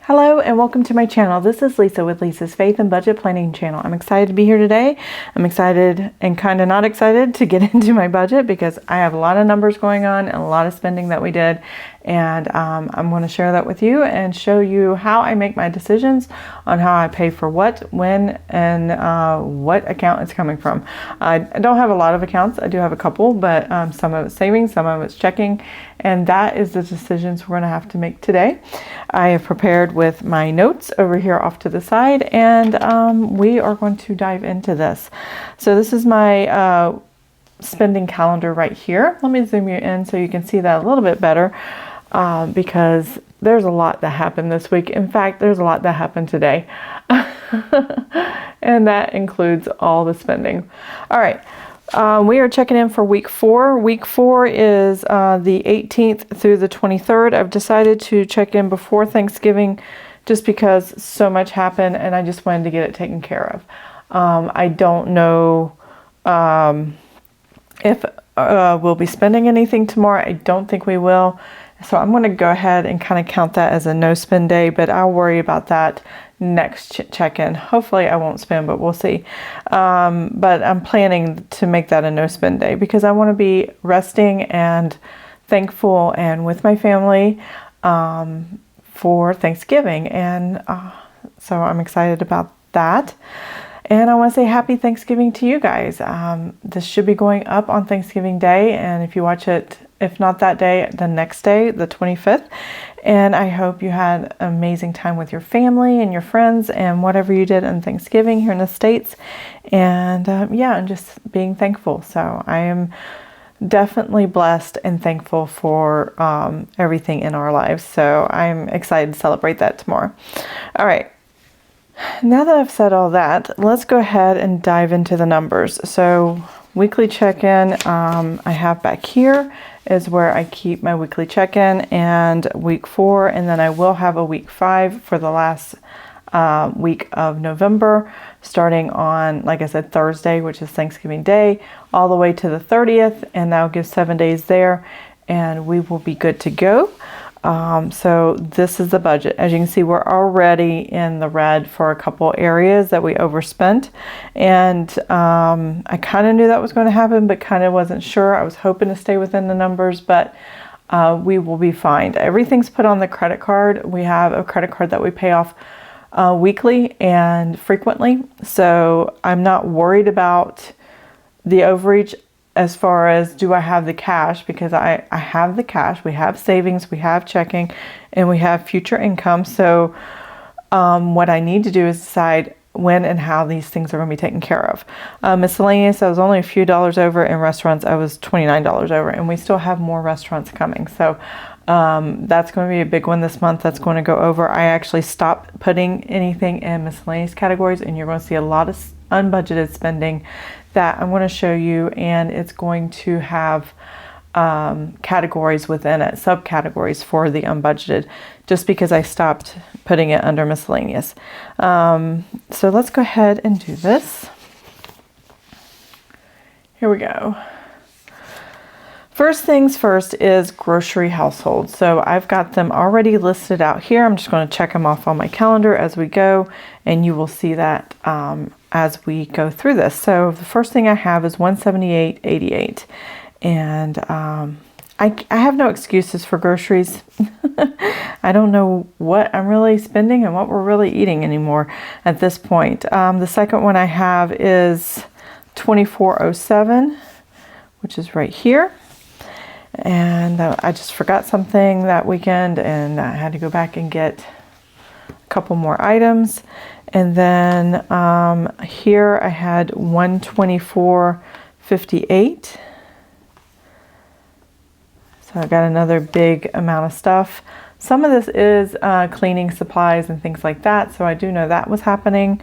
Hello and welcome to my channel. This is Lisa with Lisa's Faith and Budget Planning channel. I'm excited to be here today. I'm excited and kind of not excited to get into my budget because I have a lot of numbers going on and a lot of spending that we did. And I'm going to share that with you and show you how I make my decisions on how I pay for what, when, and what account it's coming from. I don't have a lot of accounts. I do have a couple, but some of it's savings, some of it's checking, and that is the decisions we're going to have to make today. I have prepared with my notes over here off to the side, and we are going to dive into this. So this is my spending calendar right here. Let me zoom you in so you can see that a little bit better. Because there's a lot that happened this week. In fact, there's a lot that happened today. And that includes all the spending. All right. We are checking in for week 4. Week 4 is the 18th through the 23rd. I've decided to check in before Thanksgiving just because so much happened and I just wanted to get it taken care of. I don't know if we'll be spending anything tomorrow. I don't think we will. So I'm going to go ahead and kind of count that as a no spend day, but I'll worry about that next check-in. Hopefully I won't spend, but we'll see. But I'm planning to make that a no spend day because I want to be resting and thankful and with my family for Thanksgiving. And so I'm excited about that. And I want to say happy Thanksgiving to you guys. This should be going up on Thanksgiving Day. And if you watch it, if not that day, the next day, the 25th. And I hope you had an amazing time with your family and your friends and whatever you did on Thanksgiving here in the States. And yeah, and just being thankful. So I am definitely blessed and thankful for everything in our lives. So I'm excited to celebrate that tomorrow. All right. Now that I've said all that, let's go ahead and dive into the numbers. So weekly check-in, I have back here is where I keep my weekly check-in, and week 4, and then I will have a week 5 for the last week of November, starting on, like I said, Thursday, which is Thanksgiving Day, all the way to the 30th, and that'll give 7 days there, and we will be good to go. So this is the budget. As you can see, we're already in the red for a couple areas that we overspent. And I kind of knew that was going to happen, but kind of wasn't sure. I was hoping to stay within the numbers, but we will be fine. Everything's put on the credit card. We have a credit card that we pay off weekly and frequently. So I'm not worried about the overreach. As far as do I have the cash, because I have the cash, we have savings, we have checking, and we have future income. So what I need to do is decide when and how these things are going to be taken care of. Miscellaneous, I was only a few dollars over. In restaurants, I was $29 over, and we still have more restaurants coming. So that's going to be a big one this month. That's going to go over. I actually stopped putting anything in miscellaneous categories, and you're going to see a lot of unbudgeted spending that I'm going to show you, and it's going to have categories within it, subcategories for the unbudgeted, just because I stopped putting it under miscellaneous. So let's go ahead and do this. Here we go. First things first is grocery household. So I've got them already listed out here. I'm just going to check them off on my calendar as we go, and you will see that as we go through this. So the first thing I have is $178.88, and I have no excuses for groceries. I don't know what I'm really spending and what we're really eating anymore at this point. The second one I have is $24.07, which is right here. And I just forgot something that weekend, and I had to go back and get a couple more items. And then here I had $124.58. So I got another big amount of stuff. Some of this is cleaning supplies and things like that, so I do know that was happening.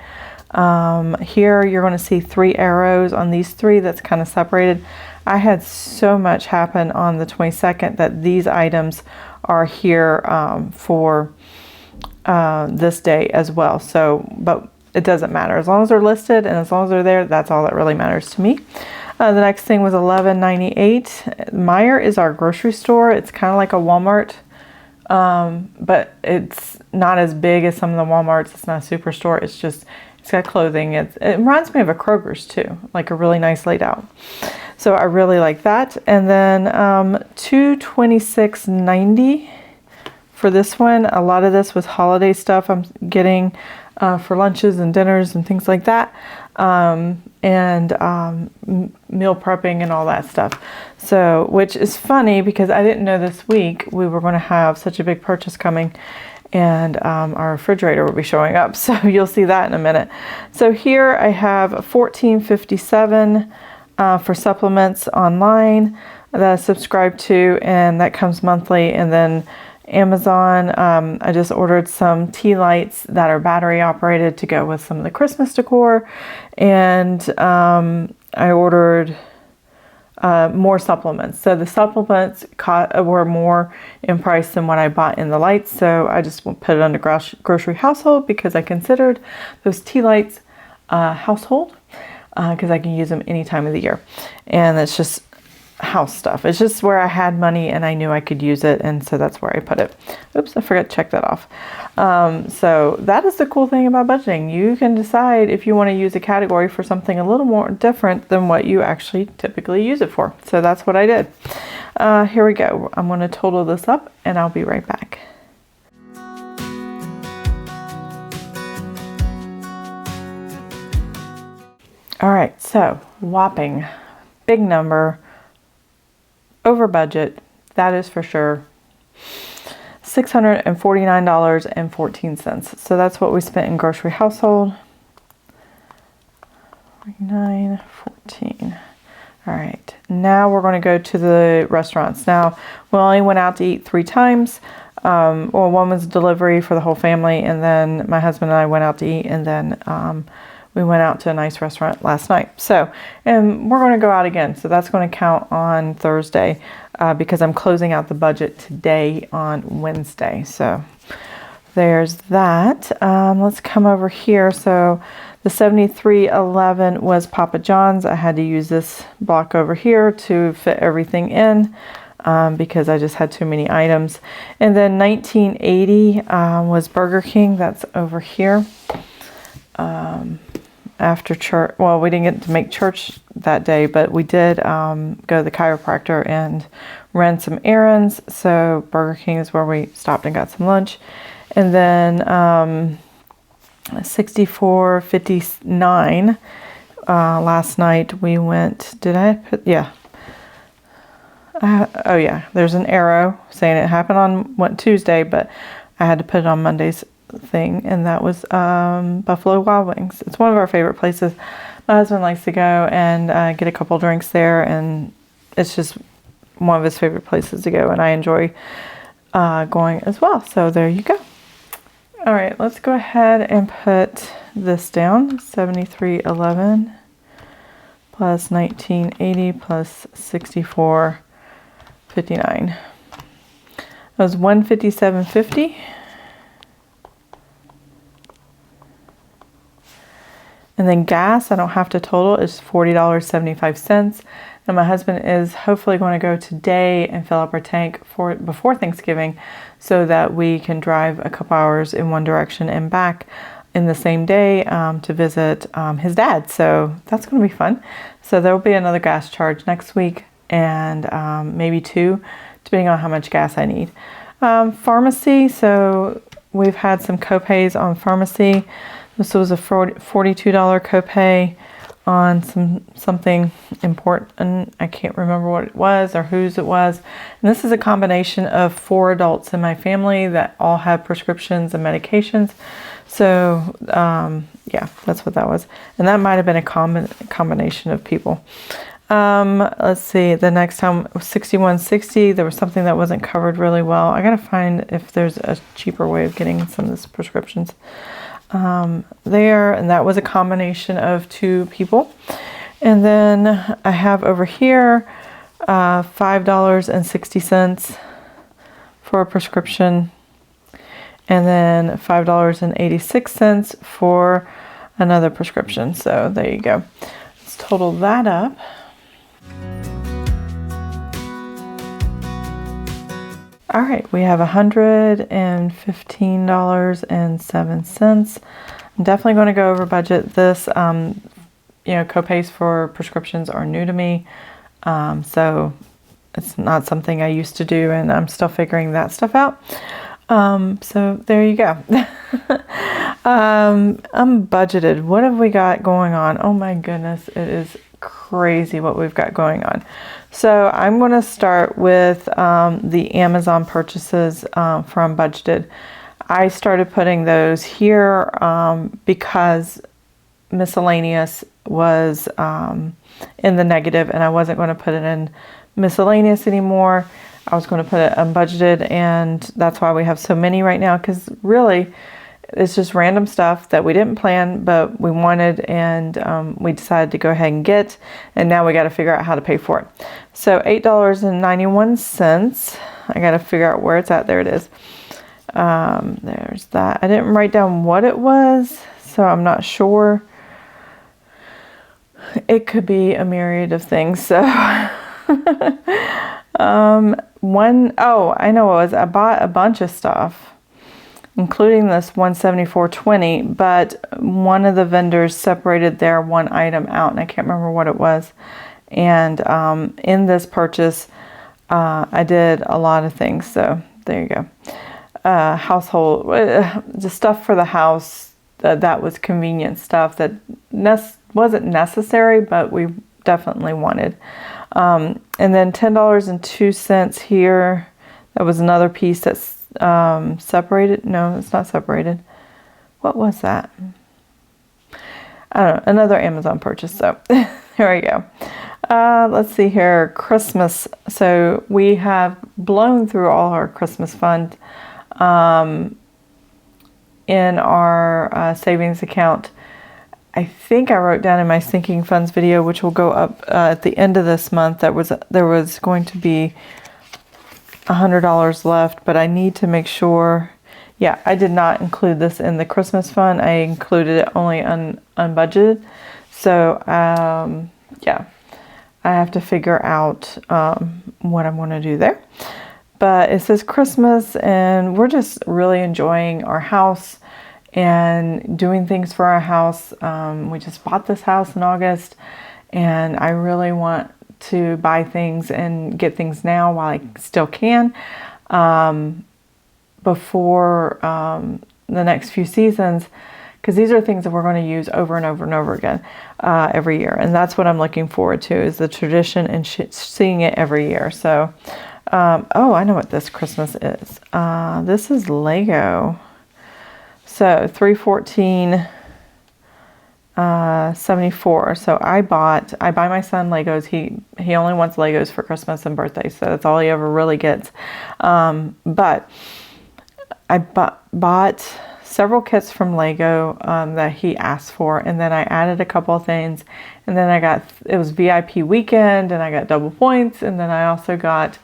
Here you're going to see 3 arrows on these 3 that's kind of separated. I had so much happen on the 22nd that these items are here for this day as well. So, but it doesn't matter. As long as they're listed and as long as they're there, that's all that really matters to me. The next thing was $11.98. Meijer is our grocery store. It's kind of like a Walmart but it's not as big as some of the Walmarts. It's not a superstore. It's got clothing. It reminds me of a Kroger's too, like a really nice laid out. So I really like that. And then $226.90 for this one. A lot of this was holiday stuff I'm getting for lunches and dinners and things like that. Meal prepping and all that stuff. So, which is funny because I didn't know this week we were going to have such a big purchase coming, and our refrigerator will be showing up. So you'll see that in a minute. So here I have $14.57 for supplements online that I subscribe to, and that comes monthly. And then Amazon, I just ordered some tea lights that are battery operated to go with some of the Christmas decor. And I ordered more supplements. So the supplements were more in price than what I bought in the lights. So I just put it under grocery household because I considered those tea lights household because I can use them any time of the year. And it's just house stuff. It's just where I had money and I knew I could use it, and so that's where I put it. Oops, I forgot to check that off. So that is the cool thing about budgeting. You can decide if you want to use a category for something a little more different than what you actually typically use it for. So that's what I did. Here we go. I'm going to total this up and I'll be right back. All right, so whopping big number, over budget, that is for sure. $649.14. So that's what we spent in grocery household. 49.14. All right, now we're going to go to the restaurants. Now, we only went out to eat 3 times. Well, one was delivery for the whole family, and then my husband and I went out to eat, and then we went out to a nice restaurant last night. So, and we're going to go out again. So that's going to count on Thursday because I'm closing out the budget today on Wednesday. So there's that. Let's come over here. So the 7311 was Papa John's. I had to use this block over here to fit everything in because I just had too many items. And then 1980 was Burger King. That's over here. After church, well, we didn't get to make church that day, but we did go to the chiropractor and run some errands. So Burger King is where we stopped and got some lunch. And then 64.59 last night we went, did I put, yeah. Oh yeah, there's an arrow saying it happened on Tuesday, but I had to put it on Monday's thing, and that was Buffalo Wild Wings. It's one of our favorite places. My husband likes to go and get a couple drinks there, and it's just one of his favorite places to go, and I enjoy going as well. So there you go. All right, let's go ahead and put this down. 7311 plus 1980 plus 64.59. That was 157.50. And then gas, I don't have to total, is $40.75. And my husband is hopefully going to go today and fill up our tank before Thanksgiving so that we can drive a couple hours in one direction and back in the same day to visit his dad. So that's going to be fun. So there will be another gas charge next week and maybe 2, depending on how much gas I need. Pharmacy, so we've had some copays on pharmacy. This was a $42 copay on something important. I can't remember what it was or whose it was. And this is a combination of 4 adults in my family that all have prescriptions and medications. So yeah, that's what that was. And that might have been a combination of people. Let's see, the next time was $61.60. There was something that wasn't covered really well. I gotta find if there's a cheaper way of getting some of these prescriptions. There, and that was a combination of 2 people. And then I have over here $5.60 for a prescription, and then $5.86 for another prescription. So there you go. Let's total that up. All right, we have $115.07. I'm definitely going to go over budget. This, copays for prescriptions are new to me. So it's not something I used to do, and I'm still figuring that stuff out. So there you go. I'm budgeted. What have we got going on? Oh my goodness, it is crazy what we've got going on. So I'm going to start with the Amazon purchases from budgeted. I started putting those here because miscellaneous was in the negative, and I wasn't going to put it in miscellaneous anymore. I was going to put it unbudgeted, and that's why we have so many right now, because really it's just random stuff that we didn't plan but we wanted, and we decided to go ahead and get, and now we got to figure out how to pay for it. So $8.91. I got to figure out where it's at. There it is. There's that. I didn't write down what it was, so I'm not sure. It could be a myriad of things. So I know what it was. I bought a bunch of stuff, including this $174.20, but one of the vendors separated their one item out, and I can't remember what it was. And in this purchase, I did a lot of things. So there you go. Household, just stuff for the house that was convenient stuff that wasn't necessary, but we definitely wanted. And then $10.02 here. That was another piece that's separated. No, it's not separated. What was that? I don't know. Another Amazon purchase. So here we go. Let's see here. Christmas. So we have blown through all our Christmas fund in our savings account. I think I wrote down in my sinking funds video, which will go up at the end of this month, there was going to be $100 left, but I need to make sure. Yeah, I did not include this in the Christmas fund. I included it only unbudgeted. So yeah, I have to figure out what I'm going to do there. But it says Christmas, and we're just really enjoying our house and doing things for our house. We just bought this house in August, and I really want to buy things and get things now while I still can, before the next few seasons, because these are things that we're going to use over and over and over again every year. And that's what I'm looking forward to, is the tradition and seeing it every year. So, I know what this Christmas is. This is Lego. So $314.74. So I buy my son Legos. He only wants Legos for Christmas and birthday, so that's all he ever really gets. But I bought several kits from Lego that he asked for, and then I added a couple of things, and then it was VIP weekend, and I got double points, and then I also got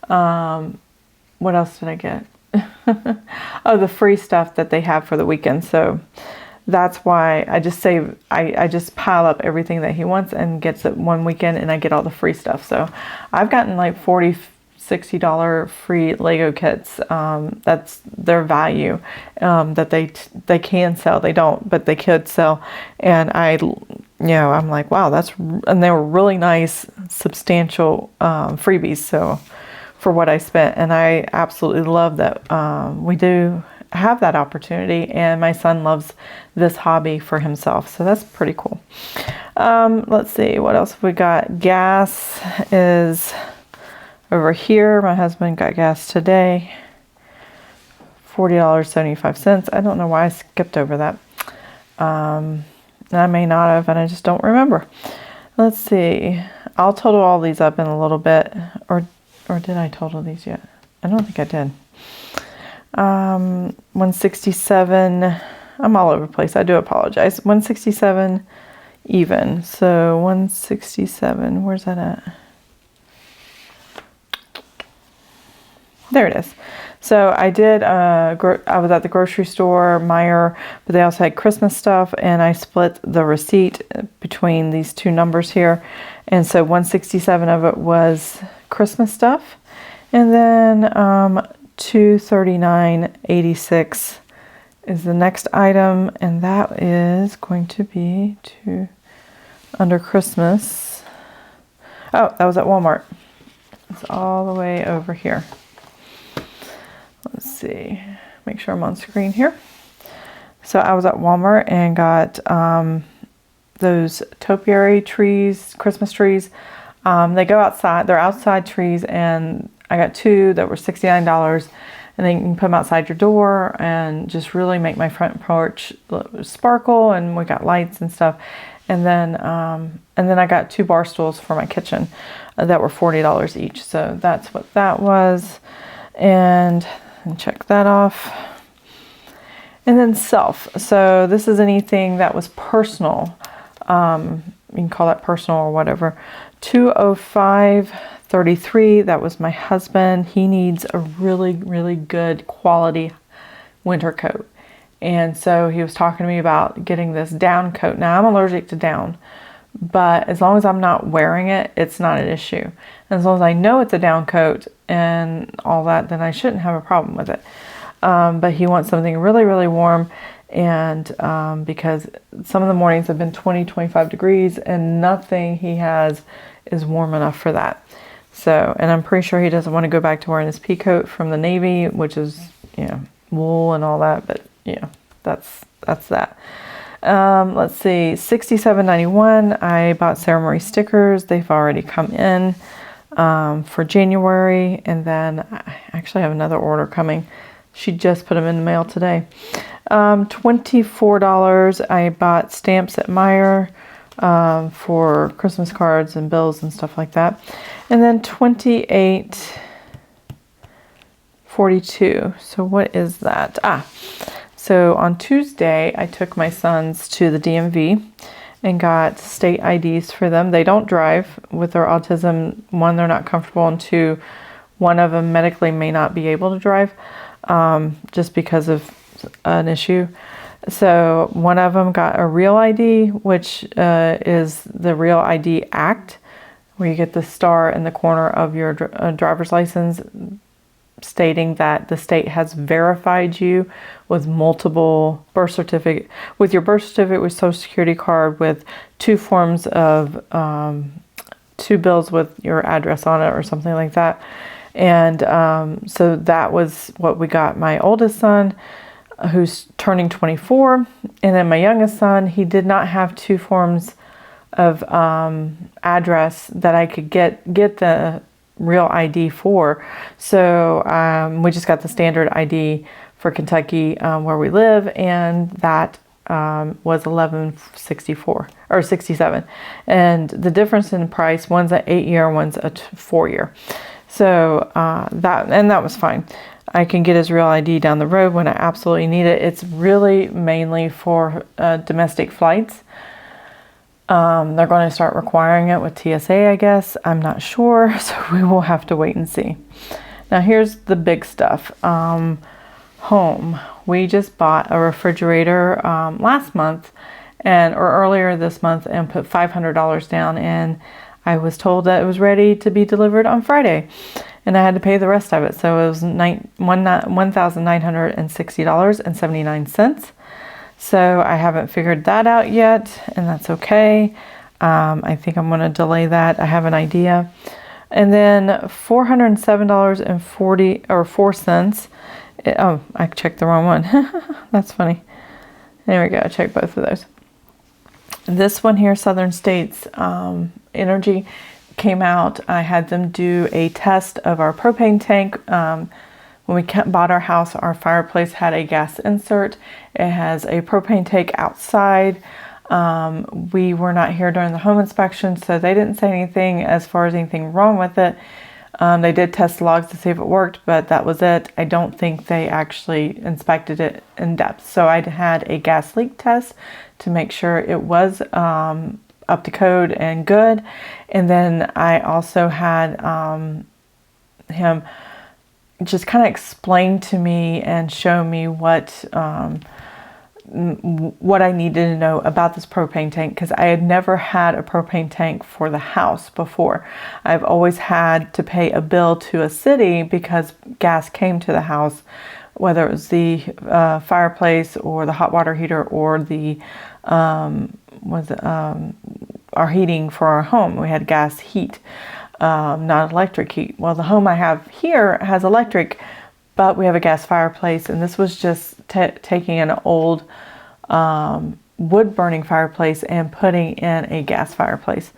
what else did I get? Oh, the free stuff that they have for the weekend. So that's why I just save. I just pile up everything that he wants and gets it one weekend, and I get all the free stuff. So I've gotten like $40, $60 free Lego kits. That's their value, that they can sell. They don't, but they could sell. And I'm like, wow, and they were really nice, substantial freebies. So for what I spent, and I absolutely love that we do have that opportunity, and my son loves this hobby for himself, so that's pretty cool. Let's see, what else have we got? Gas is over here. My husband got gas today, $40.75. I don't know why I skipped over that. I may not have, and I just don't remember. Let's see, I'll total all these up in a little bit, or did I total these yet? I don't think I did. 167. I'm all over the place. I do apologize. 167 even. So 167. Where's that at? There it is. So I did. I was at the grocery store, Meijer, but they also had Christmas stuff, and I split the receipt between these two numbers here, and so 167 of it was Christmas stuff, And then 239.86 is the next item, and that is going to be under Christmas. Oh, that was at Walmart. It's all the way over here. Let's see, make sure I'm on screen here. So I was at Walmart and got those topiary trees, Christmas trees. They go outside, they're outside trees, and I got 2 that were $69, and then you can put them outside your door and just really make my front porch sparkle, and we got lights and stuff. And then I got 2 bar stools for my kitchen that were $40 each. So that's what that was. And check that off. And then self. So this is anything that was personal. You can call that personal or whatever. 205.33. That was my husband. He needs a really, really good quality winter coat. And so he was talking to me about getting this down coat. Now, I'm allergic to down, but as long as I'm not wearing it, it's not an issue. And as long as I know it's a down coat and all that, then I shouldn't have a problem with it. But he wants something really, really warm, and because some of the mornings have been 20, 25 degrees, and nothing he has is warm enough for that. So, and I'm pretty sure he doesn't want to go back to wearing his pea coat from the Navy, which is, wool and all that, but that's that. Let's see, $67.91. I bought Sarah Marie stickers. They've already come in for January, and then I actually have another order coming. She just put them in the mail today. $24. I bought stamps at Meijer for Christmas cards and bills and stuff like that. And then $28.42. So what is that? So on Tuesday, I took my sons to the DMV and got state IDs for them. They don't drive with their autism. 1, they're not comfortable, and 2, one of them medically may not be able to drive just because of an issue. So one of them got a Real ID, which is the Real ID Act, where you get the star in the corner of your driver's license stating that the state has verified you with multiple birth certificate, with your birth certificate, with social security card, with 2 forms of 2 bills with your address on it or something like that. And so that was what we got my oldest son, who's turning 24. And then my youngest son, he did not have 2 forms of address that I could get the Real ID for. So we just got the standard ID for Kentucky where we live, and that was $11.64 or $67. And the difference in price, one's an 8-year, one's a 4-year. So that was fine. I can get his Real ID down the road when I absolutely need it. It's really mainly for domestic flights. They're going to start requiring it with TSA, I guess. I'm not sure, so we will have to wait and see. Now here's the big stuff. Home. We just bought a refrigerator last month or earlier this month, and put $500 down, and I was told that it was ready to be delivered on Friday, and I had to pay the rest of it. So it was $1,960.79. So I haven't figured that out yet, and that's okay. I think I'm going to delay that. I have an idea. And then $407.44. Oh, I checked the wrong one. That's funny. There we go. I checked both of those. This one here, Southern States Energy, came out. I had them do a test of our propane tank. When we bought our house, our fireplace had a gas insert. It has a propane tank outside. We were not here during the home inspection, so they didn't say anything as far as anything wrong with it. They did test logs to see if it worked, but that was it. I don't think they actually inspected it in depth. So I had a gas leak test to make sure it was up to code and good. And then I also had him just kind of explain to me and show me what what I needed to know about this propane tank, because I had never had a propane tank for the house before. I've always had to pay a bill to a city because gas came to the house, whether it was the fireplace or the hot water heater or the our heating for our home. We had gas heat, not electric heat. Well, the home I have here has electric, but we have a gas fireplace, and this was just taking an old wood burning fireplace and putting in a gas fireplace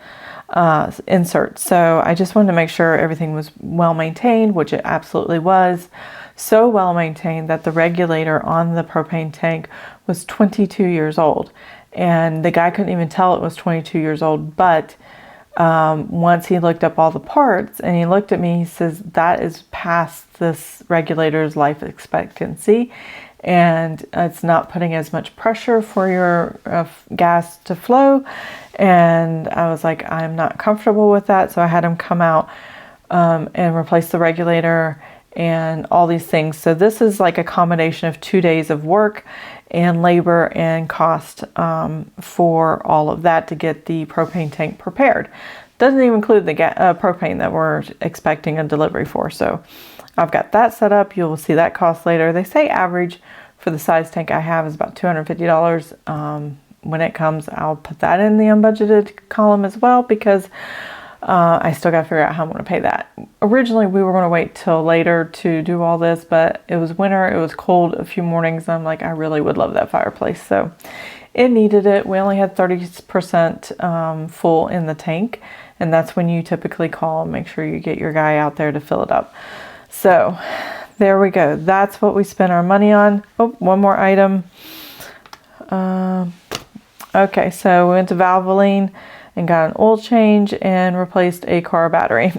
insert. So I just wanted to make sure everything was well maintained, which it absolutely was. So well maintained that the regulator on the propane tank was 22 years old, and the guy couldn't even tell it was 22 years old. But once he looked up all the parts and he looked at me, he says, that is past this regulator's life expectancy, and it's not putting as much pressure for your gas to flow. And I was like, I'm not comfortable with that. So I had him come out and replace the regulator and all these things. So this is like a combination of 2 days of work and labor and cost for all of that to get the propane tank prepared. Doesn't even include the propane that we're expecting a delivery for. So I've got that set up. You'll see that cost later. They say average for the size tank I have is about $250. When it comes, I'll put that in the unbudgeted column as well, because I still got to figure out how I'm going to pay that. Originally, we were going to wait till later to do all this, but it was winter. It was cold a few mornings. And I'm like, I really would love that fireplace. So it needed it. We only had 30% full in the tank. And that's when you typically call and make sure you get your guy out there to fill it up. So there we go. That's what we spent our money on. Oh, one more item. Okay, so we went to Valvoline and got an oil change and replaced a car battery.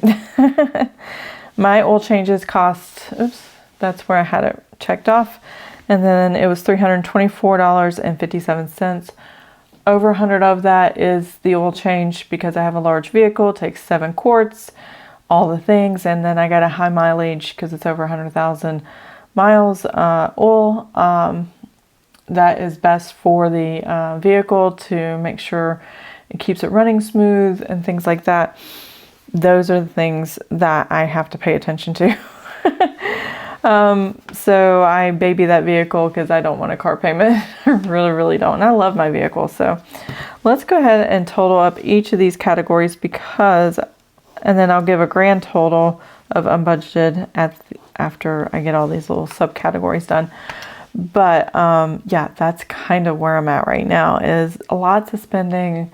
My oil changes cost, that's where I had it checked off. And then it was $324.57. Over 100 of that is the oil change because I have a large vehicle. It takes 7 quarts, all the things. And then I got a high mileage because it's over 100,000 miles oil. That is best for the vehicle to make sure it keeps it running smooth and things like that. Those are the things that I have to pay attention to. So I baby that vehicle because I don't want a car payment. I really don't. And I love my vehicle. So let's go ahead and total up each of these categories and then I'll give a grand total of unbudgeted after I get all these little subcategories done. But yeah, that's kind of where I'm at right now, is lots of spending,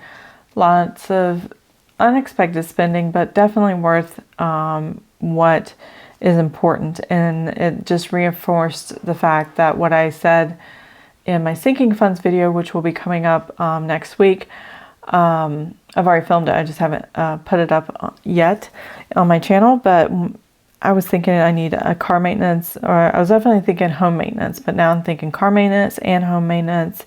lots of unexpected spending, but definitely worth what is important. And it just reinforced the fact that what I said in my sinking funds video, which will be coming up next week, I've already filmed it. I just haven't put it up yet on my channel, but I was thinking I need a car maintenance, or I was definitely thinking home maintenance, but now I'm thinking car maintenance and home maintenance,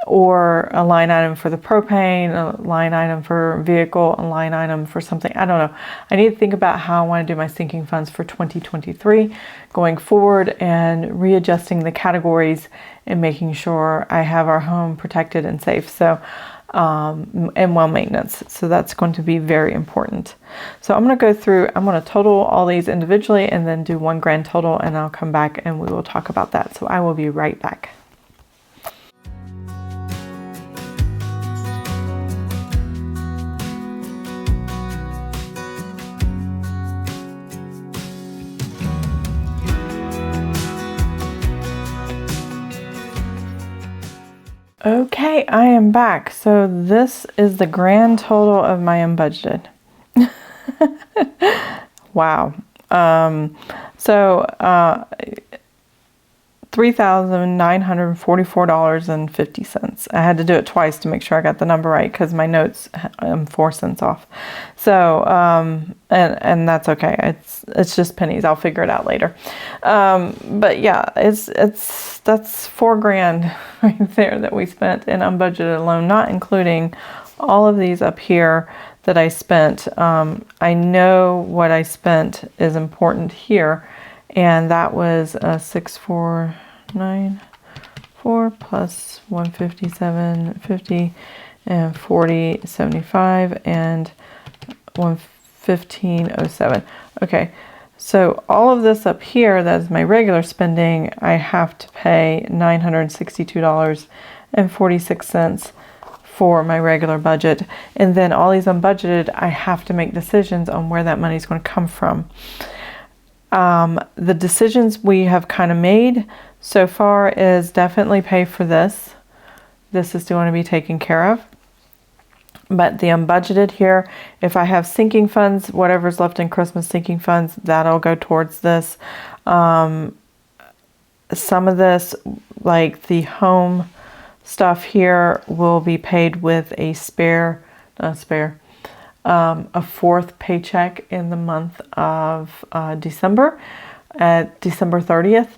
or a line item for the propane, a line item for vehicle, a line item for something. I don't know. I need to think about how I want to do my sinking funds for 2023 going forward, and readjusting the categories and making sure I have our home protected and safe. So and well maintenance. So that's going to be very important. So I'm going to go through, I'm going to total all these individually and then do one grand total, and I'll come back and we will talk about that. So I will be right back. Okay, I am back. So this is the grand total of my unbudgeted. Wow. $3,944.50. I had to do it twice to make sure I got the number right because my notes, I'm 4 cents off. So, and that's okay. It's just pennies. I'll figure it out later. But yeah, that's $4,000 right there that we spent in unbudgeted alone, not including all of these up here that I spent. I know what I spent is important here, and that was 4 plus 157.50 and 40.75 and 115.07. Okay, so all of this up here, that's my regular spending, I have to pay $962.46 for my regular budget. And then all these unbudgeted, I have to make decisions on where that money is going to come from. The decisions we have kind of made so far is definitely pay for this. This is going to be taken care of. But the unbudgeted here, if I have sinking funds, whatever's left in Christmas sinking funds, that'll go towards this. Some of this, like the home stuff here, will be paid with a a fourth paycheck in the month of December, at December 30th.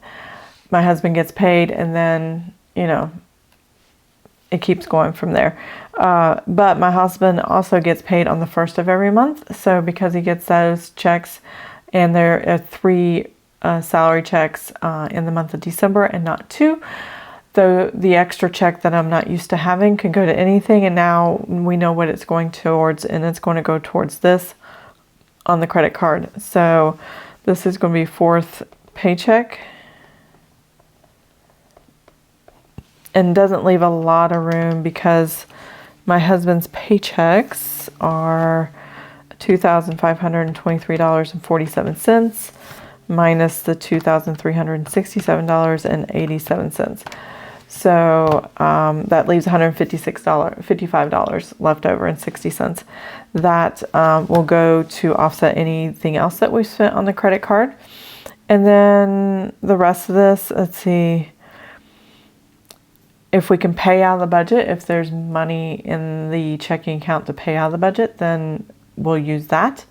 My husband gets paid, and then, you know, it keeps going from there. But my husband also gets paid on the first of every month. So because he gets those checks, and there are 3 salary checks in the month of December and not 2, the extra check that I'm not used to having could go to anything, and now we know what it's going towards, and it's going to go towards this on the credit card. So this is going to be 4th paycheck, and doesn't leave a lot of room because my husband's paychecks are $2,523.47 minus the $2,367.87. So that leaves $155 left over and 60 cents. That will go to offset anything else that we've spent on the credit card. And then the rest of this, let's see, if we can pay out of the budget, if there's money in the checking account to pay out of the budget, then we'll use that.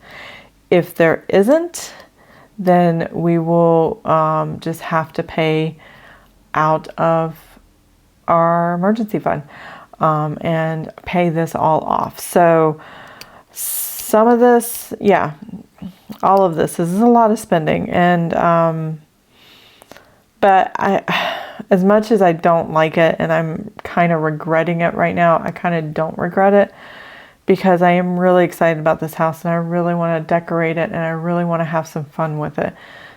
If there isn't, then we will just have to pay out of our emergency fund and pay this all off. So some of this, yeah, all of this is a lot of spending. And but as much as I don't like it and I'm kind of regretting it right now, I kind of don't regret it, because I am really excited about this house and I really want to decorate it and I really want to have some fun with it.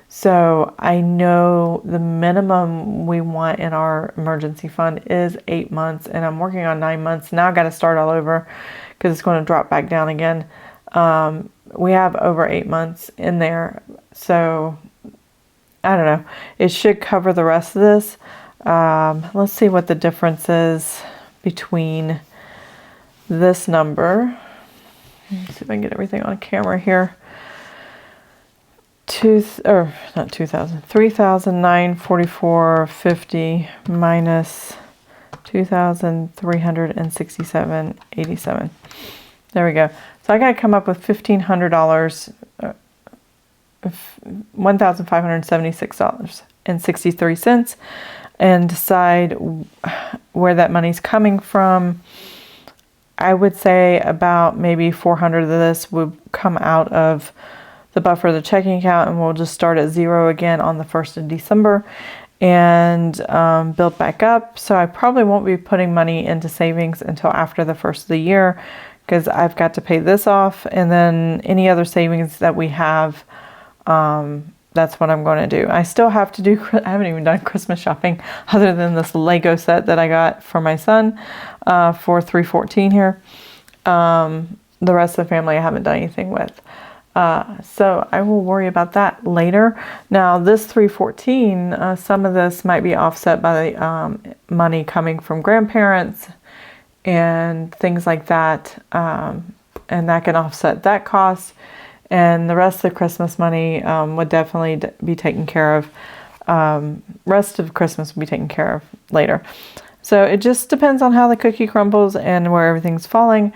So I know the minimum we want in our emergency fund is 8 months, and I'm working on 9 months. Now I got to start all over because it's going to drop back down again. We have over 8 months in there. So I don't know. It should cover the rest of this. Let's see what the difference is between this number. Let's see if I can get everything on camera here. 3,944.50 minus 2,367.87. There we go. So I got to come up with $1,500, $1,576.63, and decide where that money's coming from. I would say about maybe 400 of this would come out of the buffer of the checking account, and we'll just start at 0 again on the 1st of December and build back up. So I probably won't be putting money into savings until after the 1st of the year, because I've got to pay this off, and then any other savings that we have, that's what I'm going to do. I still have to do, I haven't even done Christmas shopping other than this Lego set that I got for my son for $314 here. The rest of the family I haven't done anything with. So I will worry about that later. Now this $314, some of this might be offset by money coming from grandparents and things like that. And that can offset that cost. And the rest of the Christmas money would definitely be taken care of. Rest of Christmas will be taken care of later. So it just depends on how the cookie crumbles and where everything's falling.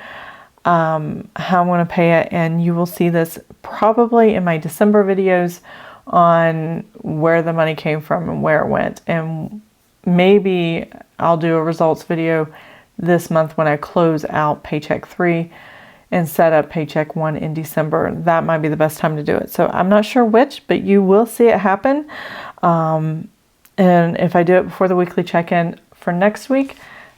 How I'm going to pay it, and you will see this probably in my December videos on where the money came from and where it went. And maybe I'll do a results video this month when I close out Paycheck 3 and set up Paycheck 1 in December. That might be the best time to do it. So I'm not sure which, but you will see it happen. And if I do it before the weekly check-in, for next week,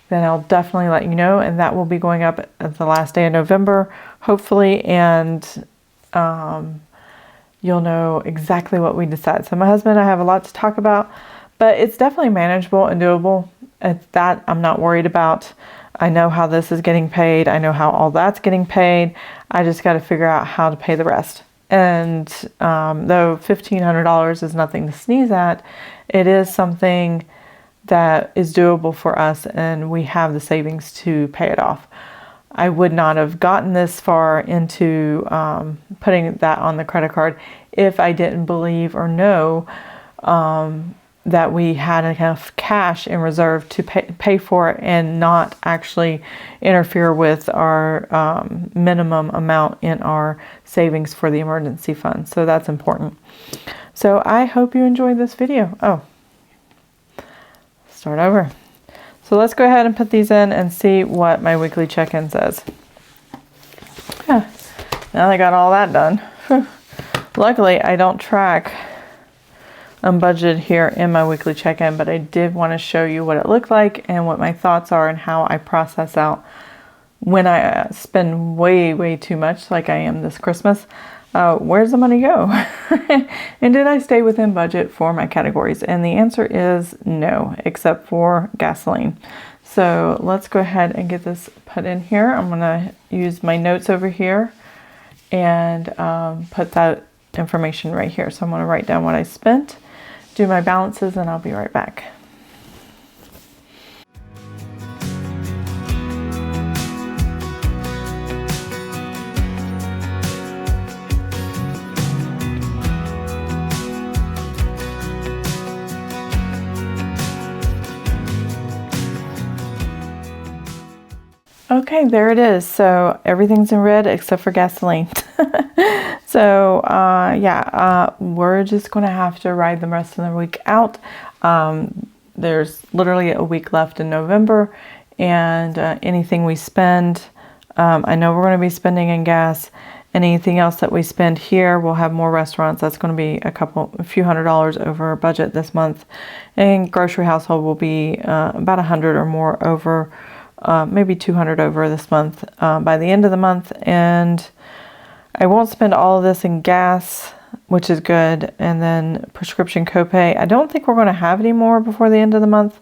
then I'll definitely let you know. And that will be going up at the last day of November, hopefully. And you'll know exactly what we decide. So my husband and I have a lot to talk about, but it's definitely manageable and doable. That I'm not worried about. I know how this is getting paid. I know how all that's getting paid. I just got to figure out how to pay the rest. And though $1,500 is nothing to sneeze at, it is something that is doable for us, and we have the savings to pay it off. I would not have gotten this far into putting that on the credit card if I didn't believe or know that we had enough cash in reserve to pay for it and not actually interfere with our minimum amount in our savings for the emergency fund. So that's important. So I hope you enjoyed this video. Oh, start over. So let's go ahead and put these in and see what my weekly check-in says. Yeah, now I got all that done. Luckily, I don't track unbudgeted here in my weekly check-in, but I did want to show you what it looked like and what my thoughts are and how I process out when I spend way too much like I am this Christmas. Where's the money go? And did I stay within budget for my categories? And the answer is no, except for gasoline. So let's go ahead and get this put in here. I'm going to use my notes over here and put that information right here. So I'm going to write down what I spent, do my balances, and I'll be right back. Okay, there it is. So everything's in red except for gasoline. So we're just going to have to ride the rest of the week out. There's literally a week left in November, and anything we spend, I know we're going to be spending in gas. Anything else that we spend here, we'll have more restaurants. That's going to be a few $100s over budget this month. And grocery household will be about 100 or more over, maybe 200 over this month by the end of the month. And I won't spend all of this in gas, which is good. And then prescription copay, I don't think we're going to have any more before the end of the month,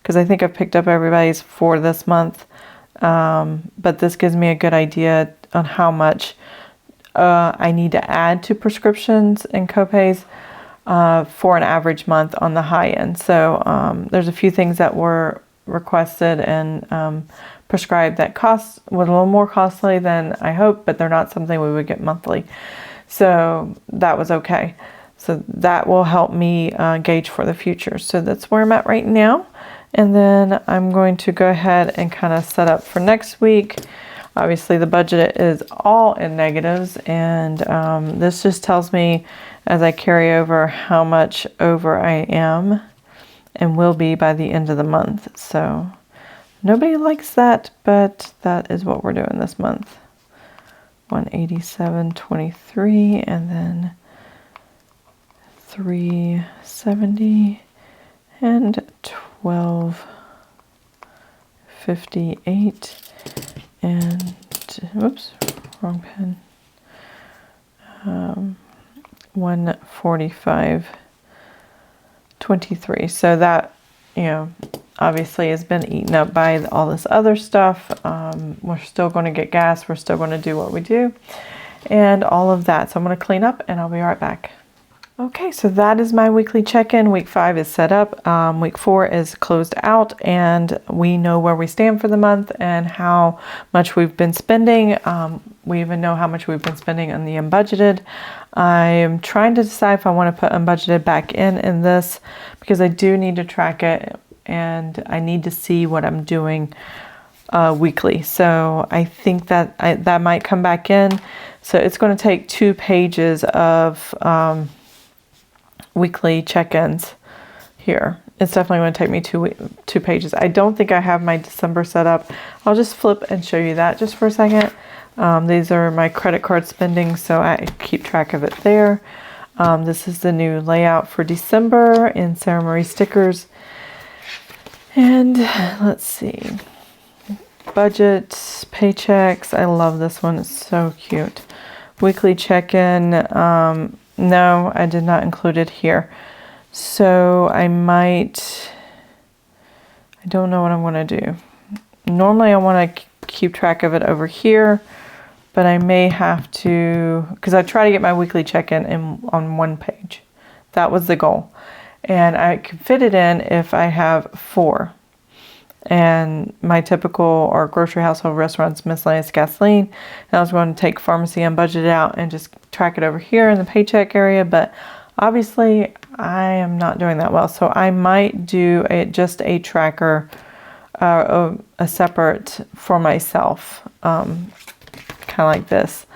because I think I've picked up everybody's for this month. But this gives me a good idea on how much I need to add to prescriptions and copays for an average month on the high end. So there's a few things that were requested and prescribed that was a little more costly than I hoped, but they're not something we would get monthly. So that was okay. So that will help me gauge for the future. So that's where I'm at right now. And then I'm going to go ahead and kind of set up for next week. Obviously the budget is all in negatives, and this just tells me as I carry over how much over I am and will be by the end of the month. So nobody likes that, but that is what we're doing this month. 187.23 and then 370 and 1258 and oops, wrong pen. 145.23. So that, obviously has been eaten up by all this other stuff. We're still going to get gas. We're still going to do what we do and all of that. So I'm going to clean up and I'll be right back. Okay, so that is my weekly check-in. Week 5 is set up. Week 4 is closed out, and we know where we stand for the month and how much we've been spending. We even know how much we've been spending on the unbudgeted. I'm trying to decide if I want to put unbudgeted back in this, because I do need to track it and I need to see what I'm doing weekly. So I think that that might come back in. So it's going to take 2 pages of weekly check-ins here. It's definitely going to take me two pages. I don't think I have my December set up. I'll just flip and show you that just for a second. These are my credit card spending, so I keep track of it there. This is the new layout for December in Sarah Marie stickers. And let's see. Budget, paychecks. I love this one. It's so cute. Weekly check-in. No, I did not include it here. So I don't know what I'm going to do. Normally I want to keep track of it over here, but I may have to, because I try to get my weekly check-in on one page. That was the goal. And I can fit it in if I have 4. And my typical or grocery, household, restaurants, miscellaneous, gasoline. And I was going to take pharmacy unbudgeted out and just track it over here in the paycheck area. But obviously I am not doing that well. So I might do just a tracker, a separate for myself, kind of like this,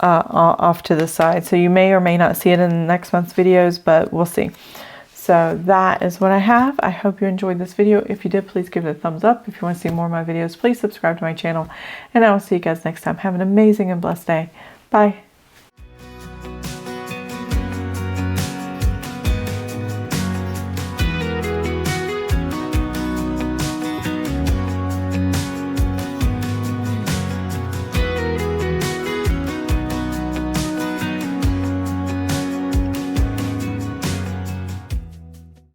off to the side. So you may or may not see it in next month's videos, but we'll see. So that is what I have. I hope you enjoyed this video. If you did, please give it a thumbs up. If you want to see more of my videos, please subscribe to my channel. And I will see you guys next time. Have an amazing and blessed day. Bye.